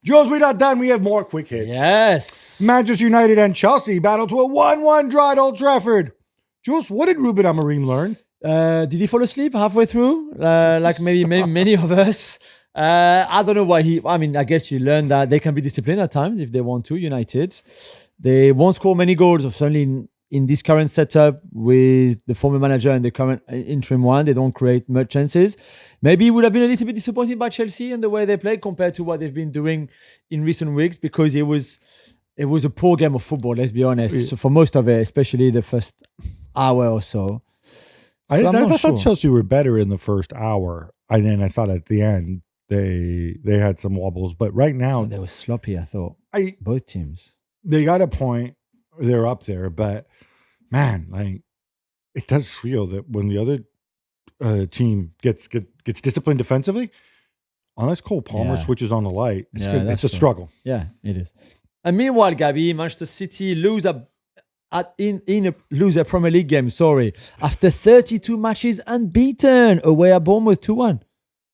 Jules, we're not done. We have more quick hits. Yes. Manchester United and Chelsea battle to a 1-1 draw at Old Trafford. Jules, what did Ruben Amorim learn? Did he fall asleep halfway through? Like maybe many of us. I don't know why I guess you learn that they can be disciplined at times if they want to, United. They won't score many goals, certainly in this current setup with the former manager and the current interim one. They don't create much chances. Maybe he would have been a little bit disappointed by Chelsea and the way they played compared to what they've been doing in recent weeks, because it was a poor game of football, let's be honest. Yeah. So for most of it, especially the first hour or so. I thought Chelsea were better in the first hour. And then I thought at the end they had some wobbles. But right now... they were sloppy, I thought. Both teams. They got a point. They're up there. But, man, like, it does feel that when the other team gets disciplined defensively, unless Cole Palmer switches on the light, it's a struggle. Yeah, it is. And meanwhile, Gabi, Manchester City lose a Premier League game, after 32 matches unbeaten away at Bournemouth 2-1.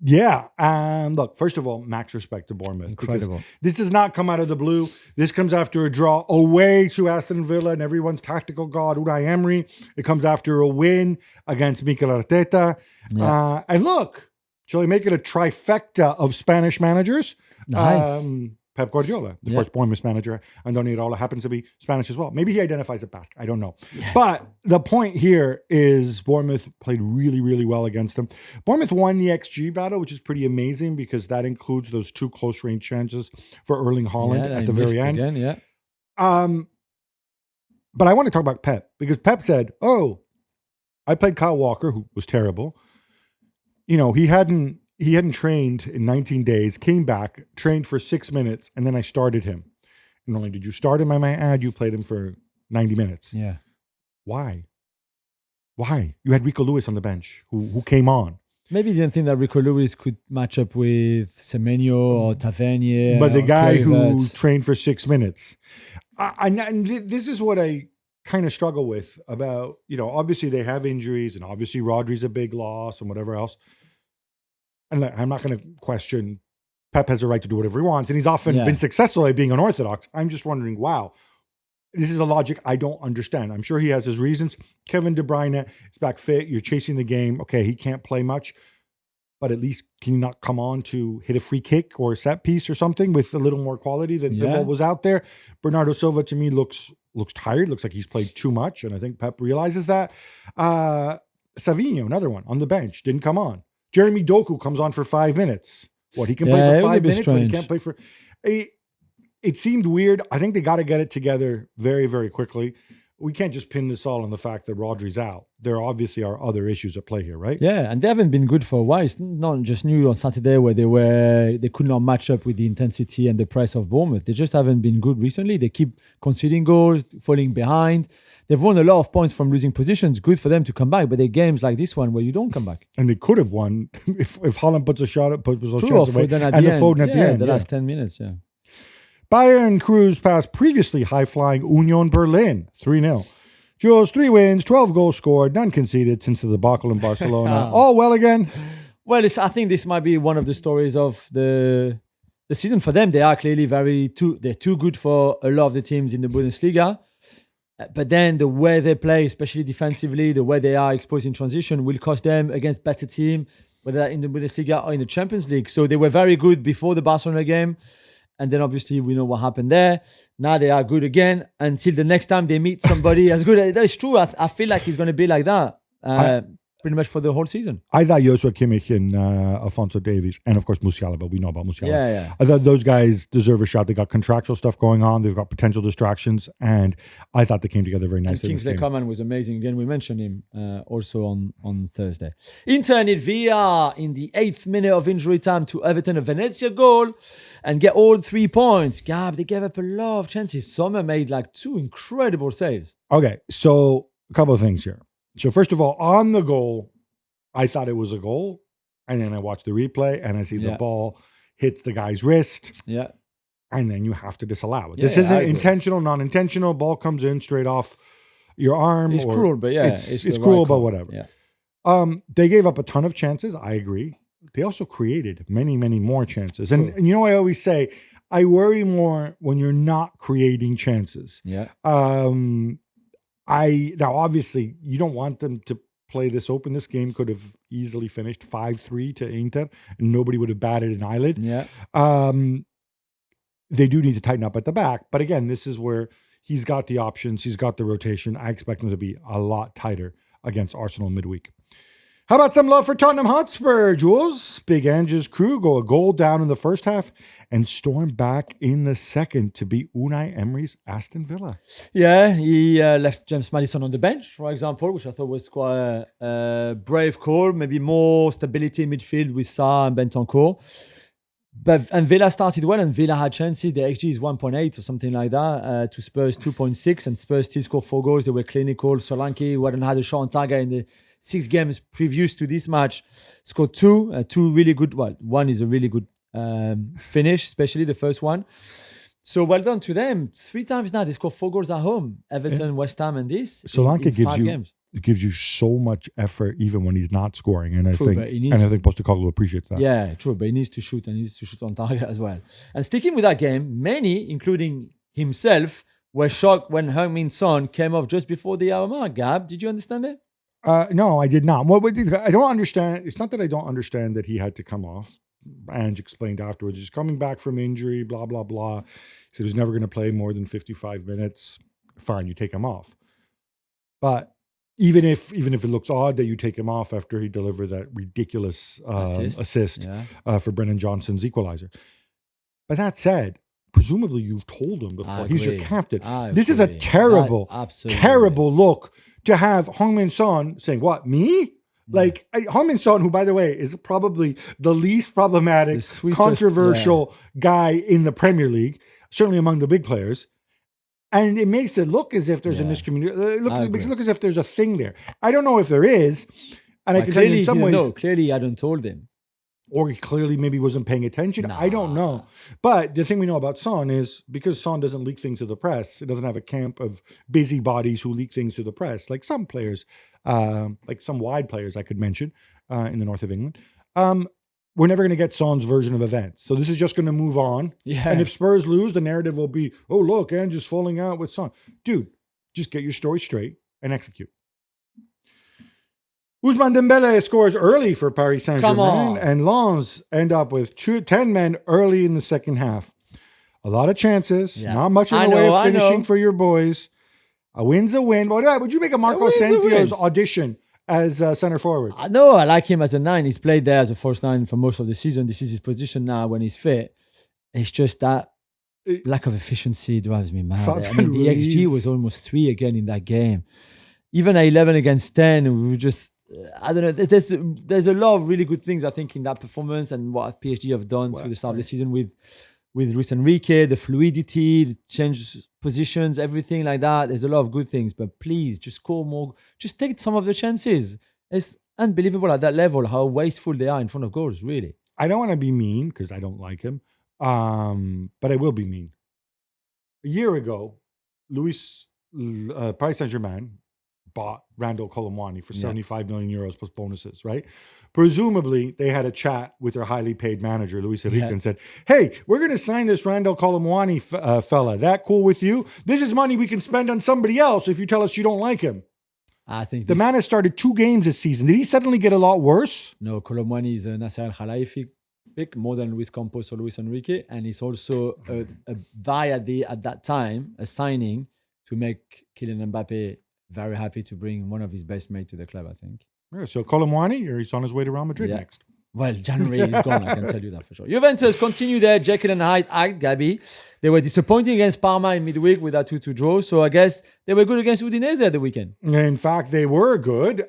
Yeah, and look, first of all, max respect to Bournemouth. Incredible. This does not come out of the blue. This comes after a draw away to Aston Villa and everyone's tactical god, Unai Emery. It comes after a win against Mikel Arteta. Yeah. And look, shall we make it a trifecta of Spanish managers? Nice. Pep Guardiola, the first Bournemouth manager. Andoni Iraola happens to be Spanish as well. Maybe he identifies as Basque. I don't know. Yeah. But the point here is Bournemouth played really, really well against them. Bournemouth won the XG battle, which is pretty amazing because that includes those 2 close-range chances for Erling Haaland at the very end. Again, but I want to talk about Pep because Pep said, I played Kyle Walker, who was terrible. You know, he hadn't trained in 19 days, came back, trained for 6 minutes, and then I started him. And not only did you start him, I might add, you played him for 90 minutes. Yeah. Why? You had Rico Lewis on the bench who came on. Maybe you didn't think that Rico Lewis could match up with Semenyo or Tavernier. But the guy who trained for 6 minutes. And this is what I kind of struggle with about, obviously they have injuries and obviously Rodri's a big loss and whatever else. And I'm not going to question Pep has a right to do whatever he wants. And he's often been successful at being unorthodox. I'm just wondering, wow, this is a logic I don't understand. I'm sure he has his reasons. Kevin De Bruyne is back fit. You're chasing the game. Okay, he can't play much. But at least can you not come on to hit a free kick or a set piece or something with a little more quality than what was out there? Bernardo Silva, to me, looks tired. Looks like he's played too much. And I think Pep realizes that. Savinho, another one, on the bench, didn't come on. Jeremy Doku comes on for 5 minutes. He can play for 5 minutes, but he can't play for... It seemed weird. I think they got to get it together very, very quickly. We can't just pin this all on the fact that Rodri's out. There obviously are other issues at play here, right? Yeah, and they haven't been good for a while. It's not just new on Saturday where they could not match up with the intensity and the press of Bournemouth. They just haven't been good recently. They keep conceding goals, falling behind. They've won a lot of points from losing positions. Good for them to come back, but they're games like this one where you don't come back. And they could have won if Haaland puts a shot away, and the Foden at the end. The last 10 minutes, Bayern cruise past previously high-flying Union Berlin, 3-0. Jules, 3 wins, 12 goals scored, none conceded since the debacle in Barcelona. All well again? Well, I think this might be one of the stories of the season for them. They are clearly they're too good for a lot of the teams in the Bundesliga. But then the way they play, especially defensively, the way they are exposed in transition will cost them against better team, whether in the Bundesliga or in the Champions League. So they were very good before the Barcelona game. And then obviously we know what happened there. Now they are good again until the next time they meet somebody as good. That's true. I feel like it's going to be like that pretty much for the whole season. I thought Joshua Kimmich and Alphonso Davies, and of course Musiala, but we know about Musiala. Yeah. I thought those guys deserve a shot. They got contractual stuff going on. They've got potential distractions, and I thought they came together very nicely. And Kingsley Coman was amazing. Again, we mentioned him also on Thursday. Inter need VR in the 8th minute of injury time to Everton, a Venezia goal, and get all 3 points. Gab, they gave up a lot of chances. Sommer made like 2 incredible saves. Okay, so a couple of things here. So first of all, on the goal, I thought it was a goal. And then I watched the replay and I see the ball hits the guy's wrist. Yeah. And then you have to disallow it. This isn't intentional, non-intentional. Ball comes in straight off your arm. It's cruel, but it's cruel, but whatever. Yeah. They gave up a ton of chances. I agree. They also created many, many more chances. And you know, I always say, I worry more when you're not creating chances. Yeah. Now obviously you don't want them to play this open. This game could have easily finished 5-3 to Inter, and nobody would have batted an eyelid. Yeah. They do need to tighten up at the back, but again, this is where he's got the options, he's got the rotation. I expect him to be a lot tighter against Arsenal midweek. How about some love for Tottenham Hotspur, Jules? Big Ange's crew go a goal down in the first half and storm back in the second to beat Unai Emery's Aston Villa. Yeah, he left James Maddison on the bench, for example, which I thought was quite a brave call. Maybe more stability in midfield with Sarr and Bentancur. And Villa started well, and Villa had chances. The XG is 1.8 or something like that, to Spurs 2.6, and Spurs still scored 4 goals. They were clinical. Solanke, who hadn't had a shot on target in the 6 games previous to this match, scored 2 really good. Well, one is a really good finish, especially the first one. So well done to them. 3 times now they scored 4 goals at home. Everton, West Ham, and this. Solanke in 5 games. gives you so much effort even when he's not scoring, and I True, think Postecoglou appreciates that. Yeah, true, but he needs to shoot, and he needs to shoot on target as well. And sticking with that game, many, including himself, were shocked when Heung-min Son came off just before the hour mark. Gab, did you understand it? No, I did not. I don't understand. It's not that I don't understand that he had to come off. Ange explained afterwards, he's coming back from injury, blah, blah, blah. He said he's never going to play more than 55 minutes. Fine, you take him off. But even if it looks odd that you take him off after he delivered that ridiculous assist for Brennan Johnson's equalizer. But that said, presumably you've told him before. He's your captain. This is a terrible look to have Heung-min Son saying, what, me? Like, Heung-min Son, who, by the way, is probably the least problematic, controversial guy in the Premier League, certainly among the big players. And it makes it look as if there's a miscommunication. It makes it look as if there's a thing there. I don't know if there is. And I can tell you in some ways. No, clearly I don't told him. Or he clearly maybe wasn't paying attention. I don't know. But the thing we know about Son is because Son doesn't leak things to the press, it doesn't have a camp of busybodies who leak things to the press, like some players, like some wide players I could mention in the north of England. We're never going to get Son's version of events. So this is just going to move on. Yeah. And if Spurs lose, the narrative will be, oh, look, Ange is falling out with Son. Dude, just get your story straight and execute. Ousmane Dembele scores early for Paris Saint-Germain, and Lens end up with 10 men early in the second half. A lot of chances, not much in the way of finishing for your boys. A win's a win. Would you make a Marco Asensio's audition as center forward? No, I like him as a 9. He's played there as a false 9 for most of the season. This is his position now when he's fit. It's just that lack of efficiency drives me mad. I mean, the XG was almost 3 again in that game. Even at 11 against 10, we were just... I don't know. There's a lot of really good things I think in that performance and what PSG have done through the start of the season with Luis Enrique, the fluidity, the change positions, everything like that. There's a lot of good things, but please just score more. Just take some of the chances. It's unbelievable at that level how wasteful they are in front of goals. Really. I don't want to be mean because I don't like him, but I will be mean. A year ago, Paris Saint-Germain bought Randall Colomwani for 75 million euros plus bonuses, right? Presumably, they had a chat with their highly paid manager, Luis Enrique, and said, hey, we're going to sign this Randall Colomwani fella. That cool with you? This is money we can spend on somebody else if you tell us you don't like him. I think the man has started 2 games this season. Did he suddenly get a lot worse? No, Colomwani is a Nasser Al-Khelaifi pick more than Luis Campos or Luis Enrique, and he's also a buy at that time, a signing to make Kylian Mbappe very happy to bring one of his best mates to the club, I think. Yeah, so Colomwani, he's on his way to Real Madrid next. Well, January is gone, I can tell you that for sure. Juventus continue their Jekyll and Hyde act, Gabi. They were disappointing against Parma in midweek with that 2-2 draw, so I guess they were good against Udinese at the weekend. In fact, they were good. They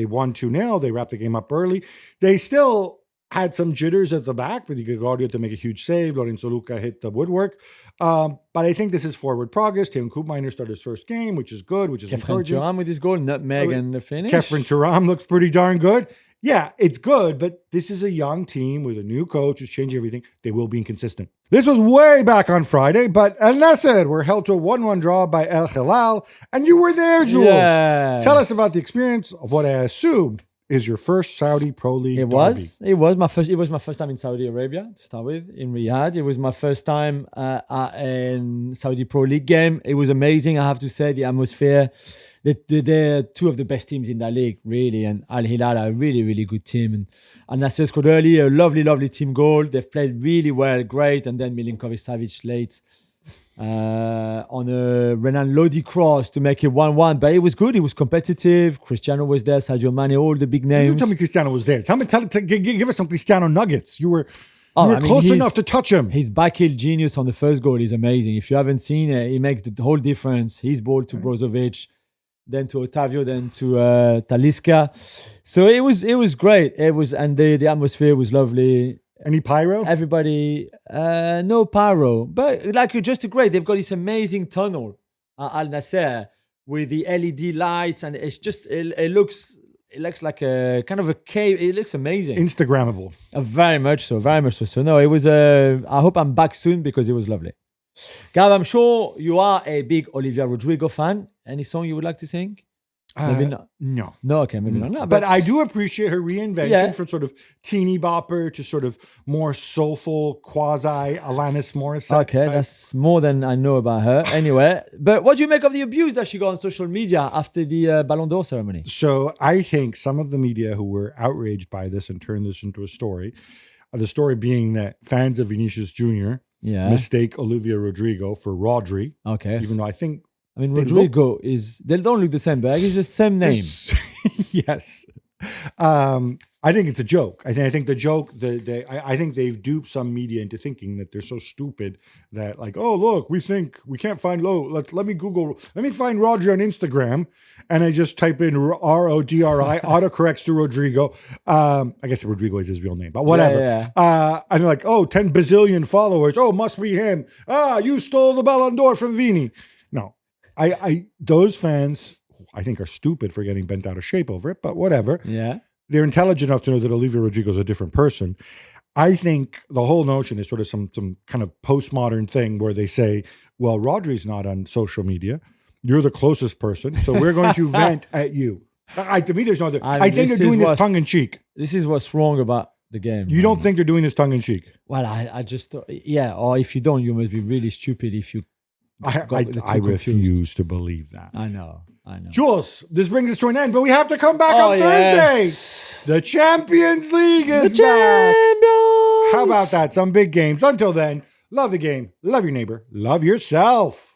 won 2-0. They wrapped the game up early. They still had some jitters at the back, but Gregorio to make a huge save. Lorenzo Luca hit the woodwork. But I think this is forward progress. Tim Koopmeiners started his first game, which is good, which is encouraging. Thuram with his goal, nutmeg and the finish. Khéphren Thuram looks pretty darn good. Yeah, it's good, but this is a young team with a new coach who's changing everything. They will be inconsistent. This was way back on Friday, but Al Nassr were held to a 1-1 draw by El Hilal, and you were there, Jules. Yeah. Tell us about the experience of what I assume is your first Saudi Pro League It derby. was my first. It was my first time in Saudi Arabia to start with, in Riyadh. It was my first time at a Saudi Pro League game. It was amazing. I have to say, the atmosphere. They're two of the best teams in that league, really. And Al Hilal are a really, really good team. And Nasser scored early, a lovely, lovely team goal. They've played really well, great. And then Milinkovic-Savic late on a Renan Lodi cross to make it 1-1. But it was good. It was competitive. Cristiano was there, Sadio Mane, all the big You names. tell me Cristiano was there. Give us some Cristiano nuggets. You were I mean, close enough to touch him. His back heel genius on the first goal is amazing. If you haven't seen it, he makes the whole difference. His ball to Brozovic, then to Otavio, then to Talisca. So it was great. And the atmosphere was lovely. Any pyro? Everybody, no pyro, but like just great. They've got this amazing tunnel at Al Nasser with the LED lights, and it's just it looks like a kind of a cave. It looks amazing. Instagrammable. Very much so, very much so. So no, it was. I hope I'm back soon because it was lovely. Gab, I'm sure you are a big Olivia Rodrigo fan. Any song you would like to sing? Maybe not. No. No, okay, maybe not. No, But I do appreciate her reinvention from sort of teeny bopper to sort of more soulful quasi Alanis Morissette. Okay, that's more than I know about her. Anyway, but what do you make of the abuse that she got on social media after the Ballon d'Or ceremony? So I think some of the media who were outraged by this and turned this into a story, the story being that fans of Vinicius Jr. mistake Olivia Rodrigo for Rodri. Okay. Even though I mean, Rodrigo they don't look the same, but it's the same name. Yes. I think it's a joke. I think the joke, I think they've duped some media into thinking that they're so stupid that like, oh, look, we think we can't find let me find Rodri on Instagram. And I just type in Rodri, autocorrects to Rodrigo. I guess Rodrigo is his real name, but whatever. Yeah. And like, 10 bazillion followers. Oh, must be him. You stole the Ballon d'Or from Vini. No. Those fans, I think, are stupid for getting bent out of shape over it, but whatever. Yeah. They're intelligent enough to know that Olivia Rodrigo is a different person. I think the whole notion is sort of some kind of postmodern thing where they say, well, Rodri's not on social media. You're the closest person, so we're going to vent at you. To me, there's no other. I think they're doing this tongue in cheek. This is what's wrong about the game. You don't think they're doing this tongue in cheek? Well, I just thought, or if you don't, you must be really stupid if you. I refuse to believe that. I know. Jules, this brings us to an end, but we have to come back on Thursday. Yes. The Champions League is back. How about that? Some big games. Until then, love the game, love your neighbor, love yourself.